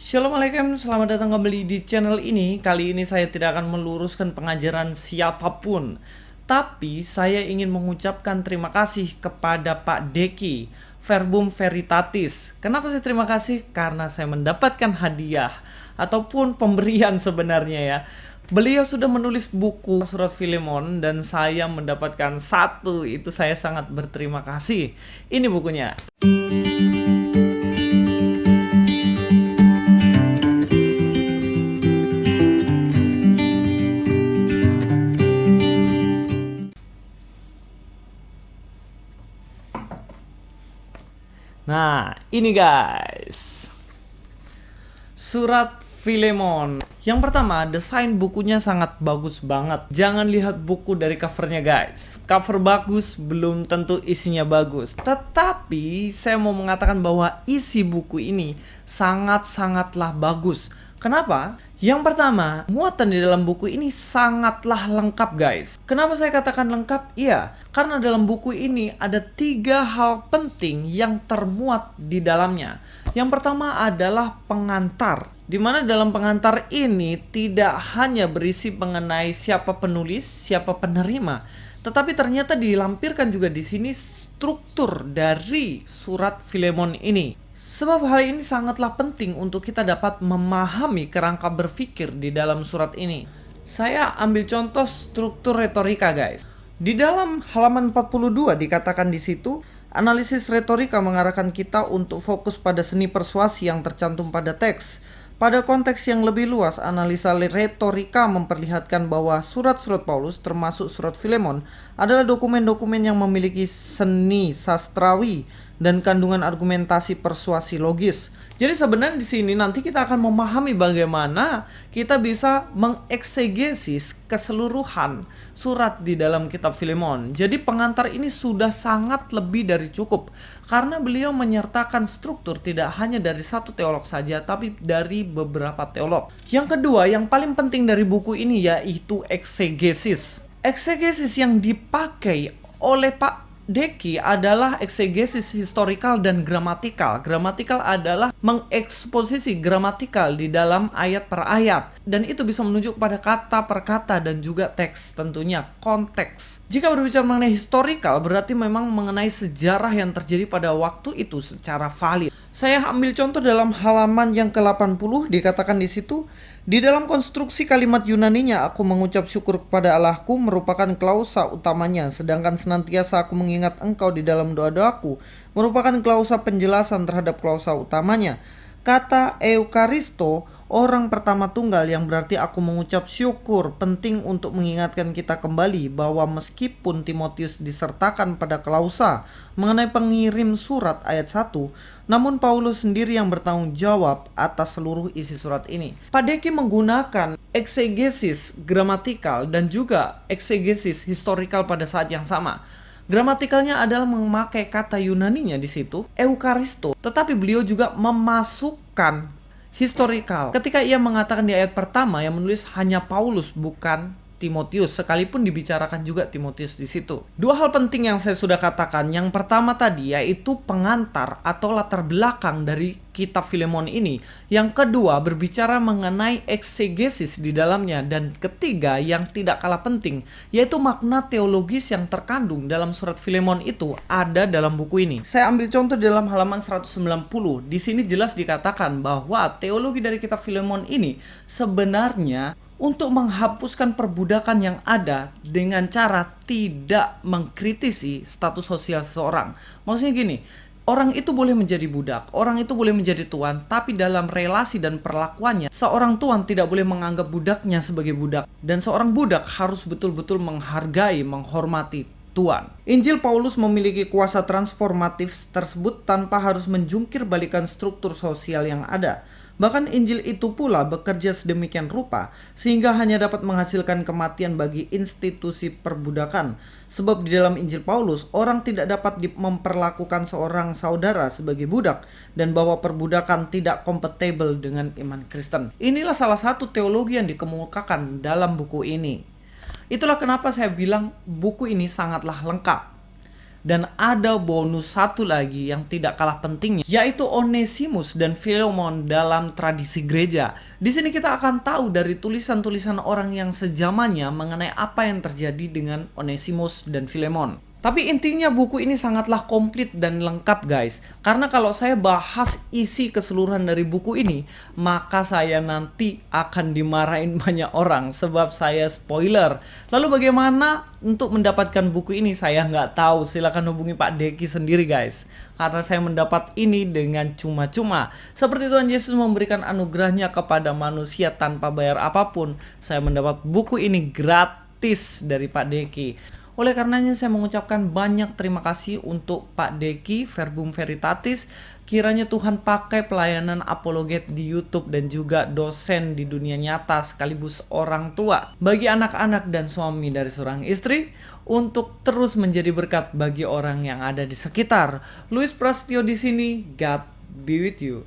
Assalamualaikum, selamat datang kembali di channel ini. Kali ini saya tidak akan meluruskan pengajaran siapapun, tapi saya ingin mengucapkan terima kasih kepada Pak Deki, Verbum Veritatis. Kenapa saya terima kasih? Karena saya mendapatkan hadiah ataupun pemberian sebenarnya ya. Beliau sudah menulis buku Surat Filemon dan saya mendapatkan satu. Itu saya sangat berterima kasih. Ini bukunya. Nah, ini guys. Surat Filemon. Yang pertama, desain bukunya sangat bagus banget. Jangan lihat buku dari covernya guys. Cover bagus belum tentu isinya bagus. Tetapi saya mau mengatakan bahwa isi buku ini sangat-sangatlah bagus. Kenapa? Yang pertama, muatan di dalam buku ini sangatlah lengkap guys. Kenapa saya katakan lengkap? Iya, karena dalam buku ini ada 3 hal penting yang termuat di dalamnya. Yang pertama adalah pengantar, di mana dalam pengantar ini tidak hanya berisi mengenai siapa penulis, siapa penerima, tetapi ternyata dilampirkan juga di sini struktur dari surat Filemon ini. Sebab hal ini sangatlah penting untuk kita dapat memahami kerangka berpikir di dalam surat ini. Saya ambil contoh struktur retorika guys. Di dalam halaman 42 dikatakan di situ, analisis retorika mengarahkan kita untuk fokus pada seni persuasi yang tercantum pada teks. Pada konteks yang lebih luas, analisa retorika memperlihatkan bahwa surat-surat Paulus termasuk surat Filemon adalah dokumen-dokumen yang memiliki seni sastrawi dan kandungan argumentasi persuasi logis. Jadi sebenarnya di sini nanti kita akan memahami bagaimana kita bisa mengeksegesis keseluruhan surat di dalam kitab Filemon. Jadi pengantar ini sudah sangat lebih dari cukup karena beliau menyertakan struktur tidak hanya dari satu teolog saja tapi dari beberapa teolog. Yang kedua, yang paling penting dari buku ini yaitu eksegesis. Eksegesis yang dipakai oleh Pak Deki adalah eksegesis historikal dan gramatikal. Gramatikal adalah mengeksposisi gramatikal di dalam ayat per ayat. Dan itu bisa menunjuk pada kata per kata dan juga teks, tentunya konteks. Jika berbicara mengenai historikal, berarti memang mengenai sejarah yang terjadi pada waktu itu secara valid. Saya ambil contoh dalam halaman yang ke-80, dikatakan di situ, di dalam konstruksi kalimat Yunaninya, aku mengucap syukur kepada Allahku merupakan klausa utamanya, sedangkan senantiasa aku mengingat engkau di dalam doa-doaku merupakan klausa penjelasan terhadap klausa utamanya. Kata Eukaristo, orang pertama tunggal, yang berarti aku mengucap syukur, penting untuk mengingatkan kita kembali bahwa meskipun Timotius disertakan pada klausa mengenai pengirim surat ayat 1, namun Paulus sendiri yang bertanggung jawab atas seluruh isi surat ini. Pak Deki menggunakan eksegesis gramatikal dan juga eksegesis historikal pada saat yang sama. Gramatikalnya adalah memakai kata Yunaninya di situ, Eukaristo, tetapi beliau juga memasukkan historikal. Ketika ia mengatakan di ayat pertama yang menulis hanya Paulus bukan Timotius, sekalipun dibicarakan juga Timotius di situ. 2 hal penting yang saya sudah katakan. Yang pertama tadi yaitu pengantar atau latar belakang dari kitab Filemon ini. Yang kedua berbicara mengenai eksegesis di dalamnya. Dan ketiga yang tidak kalah penting yaitu makna teologis yang terkandung dalam surat Filemon itu ada dalam buku ini. Saya ambil contoh dalam halaman 190. Di sini jelas dikatakan bahwa teologi dari kitab Filemon ini sebenarnya untuk menghapuskan perbudakan yang ada dengan cara tidak mengkritisi status sosial seseorang. Maksudnya gini, orang itu boleh menjadi budak, orang itu boleh menjadi tuan, tapi dalam relasi dan perlakuannya, seorang tuan tidak boleh menganggap budaknya sebagai budak. Dan seorang budak harus betul-betul menghargai, menghormati tuan. Injil Paulus memiliki kuasa transformatif tersebut tanpa harus menjungkir balikan struktur sosial yang ada. Bahkan Injil itu pula bekerja sedemikian rupa sehingga hanya dapat menghasilkan kematian bagi institusi perbudakan. Sebab di dalam Injil Paulus, orang tidak dapat memperlakukan seorang saudara sebagai budak dan bahwa perbudakan tidak kompatibel dengan iman Kristen. Inilah salah satu teologi yang dikemukakan dalam buku ini. Itulah kenapa saya bilang buku ini sangatlah lengkap. Dan ada bonus satu lagi yang tidak kalah pentingnya, yaitu Onesimus dan Filemon dalam tradisi gereja. Di sini kita akan tahu dari tulisan-tulisan orang yang sejamannya mengenai apa yang terjadi dengan Onesimus dan Filemon. Tapi intinya buku ini sangatlah komplit dan lengkap guys. Karena kalau saya bahas isi keseluruhan dari buku ini, maka saya nanti akan dimarahin banyak orang sebab saya spoiler. Lalu bagaimana untuk mendapatkan buku ini? Saya nggak tahu, silakan hubungi Pak Deki sendiri guys. Karena saya mendapat ini dengan cuma-cuma. Seperti Tuhan Yesus memberikan anugerahnya kepada manusia tanpa bayar apapun, saya mendapat buku ini gratis dari Pak Deki. Oleh karenanya saya mengucapkan banyak terima kasih untuk Pak Deki, Verbum Veritatis. Kiranya Tuhan pakai pelayanan apologet di YouTube dan juga dosen di dunia nyata sekaligus orang tua bagi anak-anak dan suami dari seorang istri untuk terus menjadi berkat bagi orang yang ada di sekitar. Luis Prasetyo di sini, God be with you.